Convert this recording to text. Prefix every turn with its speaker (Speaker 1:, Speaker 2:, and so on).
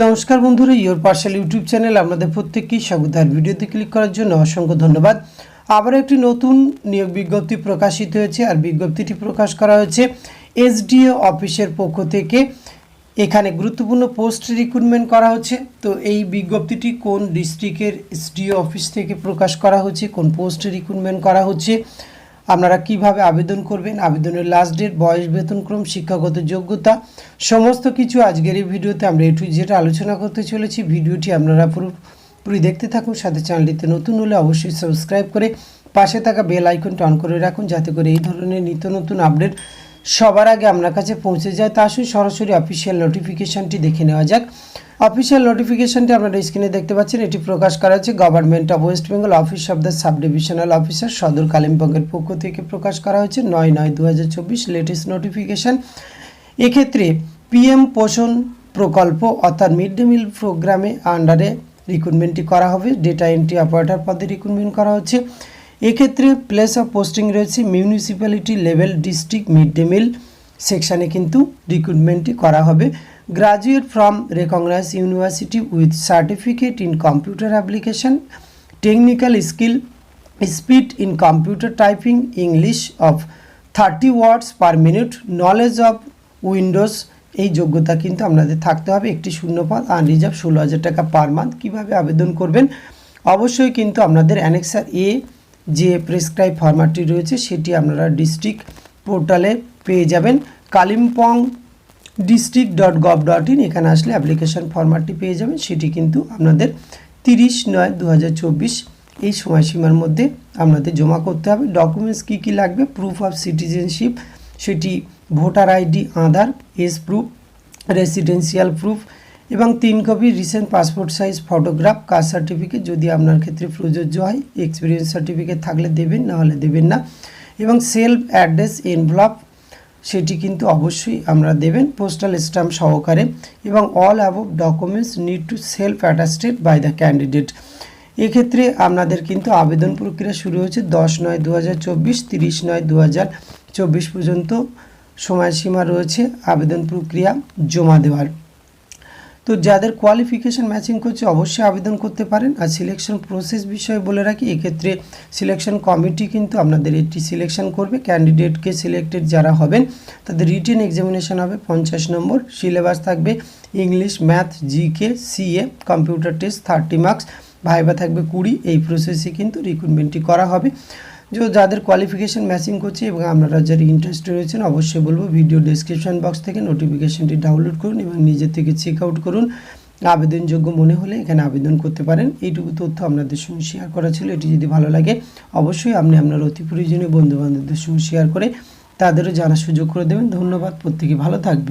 Speaker 1: নমস্কার বন্ধুরা, your parcel YouTube channel আপনাদের প্রত্যেককেই স্বাগত। আর ভিডিওতে ক্লিক করার জন্য অসংখ্য ধন্যবাদ। আবার একটি নতুন নিয়োগ বিজ্ঞপ্তি প্রকাশিত হয়েছে, আর বিজ্ঞপ্তিটি প্রকাশ করা হয়েছে এসডিও অফিসের পক্ষ থেকে। এখানে গুরুত্বপূর্ণ পোস্ট রিক্রুটমেন্ট করা হচ্ছে। তো এই বিজ্ঞপ্তিটি কোন ডিস্ট্রিক্টের এসডিও অফিস থেকে প্রকাশ করা হচ্ছে, কোন পোস্টে রিক্রুটমেন্ট করা হচ্ছে, আপনারা কিভাবে আবেদন করবেন, আবেদনের লাস্ট ডেট, বয়স, বেতনক্রম, শিক্ষাগত যোগ্যতা, সমস্ত কিছু আজকের এই ভিডিওতে আমরা একটু যেটা আলোচনা করতে চলেছি। ভিডিওটি আপনারা পুরো দেখতে থাকুন। সাথে চ্যানেলটিতে নতুন হলে অবশ্যই সাবস্ক্রাইব করে পাশে থাকা বেল আইকনটা অন করে রাখুন, যাতে করে এই ধরনের নিত্য নতুন আপডেট সবার আগে আপনার কাছে পৌঁছে যায়। তা আসুন সরাসরি অফিসিয়াল নোটিফিকেশানটি দেখে নেওয়া যাক। অফিসিয়াল নোটিফিকেশানটি আপনারা স্ক্রিনে দেখতে পাচ্ছেন। এটি প্রকাশ করা হচ্ছে government of West Bengal office of the sub divisional officer, সদর কালিম্পংয়ের পক্ষ থেকে প্রকাশ করা হয়েছে 9/9/2024 লেটেস্ট নোটিফিকেশান। এক্ষেত্রে পিএম পোষণ প্রকল্প অর্থাৎ মিড ডে মিল প্রোগ্রামে আন্ডারে রিক্রুটমেন্টটি করা হবে। ডেটা এন্ট্রি অপারেটর পদে রিক্রুটমেন্ট করা হচ্ছে। এক্ষেত্রে প্লেস অফ পোস্টিং রয়েছে municipality level, district mid day meal সেকশানে কিন্তু রিক্রুটমেন্টটি করা হবে। Graduate from recognise university with certificate in computer application, technical skill, speed in computer typing, English of 30 words per minute, knowledge of Windows, এই যোগ্যতা কিন্তু আপনাদের থাকতে হবে। একটি শূন্যপদ, আনরিজার্ভ, 16,000 টাকা পার মান্থ। কীভাবে আবেদন করবেন, অবশ্যই কিন্তু আপনাদের অ্যানেক্সার এ যে প্রেসক্রাইব ফরম্যাটটি রয়েছে সেটি আপনারা ডিস্ট্রিক্ট পোর্টালে পেয়ে যাবেন। কালিম্পং district.gov.in এখানে আসলে অ্যাপ্লিকেশন ফরম্যাটটি পেয়ে যাবেন। সেটি কিন্তু আপনাদের 30/9/2024 এই সময়সীমার মধ্যে আপনাদের জমা করতে হবে। ডকুমেন্টস কী কী লাগবে, প্রুফ অফ সিটিজেনশিপ, সেটি voter ID, Aadhaar, age proof, residential proof এবং 3 copy recent passport size photograph, caste certificate যদি আপনার ক্ষেত্রে প্রযোজ্য হয়, এক্সপিরিয়েন্স সার্টিফিকেট থাকলে দেবেন, নাহলে দেবেন না, এবং সেলফ অ্যাড্রেস এনভেলপ সেটি কিন্তু অবশ্যই আমরা দেবেন পোস্টাল স্ট্যাম্প সহকারে। এবং all above documents need to self attested by the candidate. এক্ষেত্রে আপনাদের কিন্তু আবেদন প্রক্রিয়া শুরু হয়েছে 10/9/2024, 30/9/2024 পর্যন্ত সময়সীমা রয়েছে আবেদন প্রক্রিয়া জমা দেওয়ার। তো যাদের কোয়ালিফিকেশান ম্যাচিং করছে অবশ্যই আবেদন করতে পারেন। আর সিলেকশন প্রসেস বিষয়ে বলে রাখি, এক্ষেত্রে সিলেকশন কমিটি কিন্তু আপনাদের এটি সিলেকশন করবে। ক্যান্ডিডেটকে সিলেক্টেড যারা হবেন তাদের রিটেন এক্সামিনেশন হবে 50 নম্বর। সিলেবাস থাকবে English, math, GK, CA, computer test 30 marks, viva থাকবে 20। এই প্রসেসে কিন্তু রিক্রুটমেন্টটি করা হবে। যাদের কোয়ালিফিকেশান ম্যাচিং করছে এবং আপনারা যারা ইন্টারেস্টেড রয়েছেন অবশ্যই বলবো ভিডিও ডেসক্রিপশন বক্স থেকে নোটিফিকেশানটি ডাউনলোড করুন এবং নিজের থেকে চেক আউট করুন। আবেদনযোগ্য মনে হলে এখানে আবেদন করতে পারেন। এইটুকু তথ্য আপনাদের সঙ্গে শেয়ার করা ছিল। এটি যদি ভালো লাগে অবশ্যই আপনি আপনার অতি প্রয়োজনীয় বন্ধুবান্ধবদের সঙ্গে শেয়ার করে তাদেরও জানার সুযোগ করে দেবেন। ধন্যবাদ, প্রত্যেকে ভালো থাকবেন।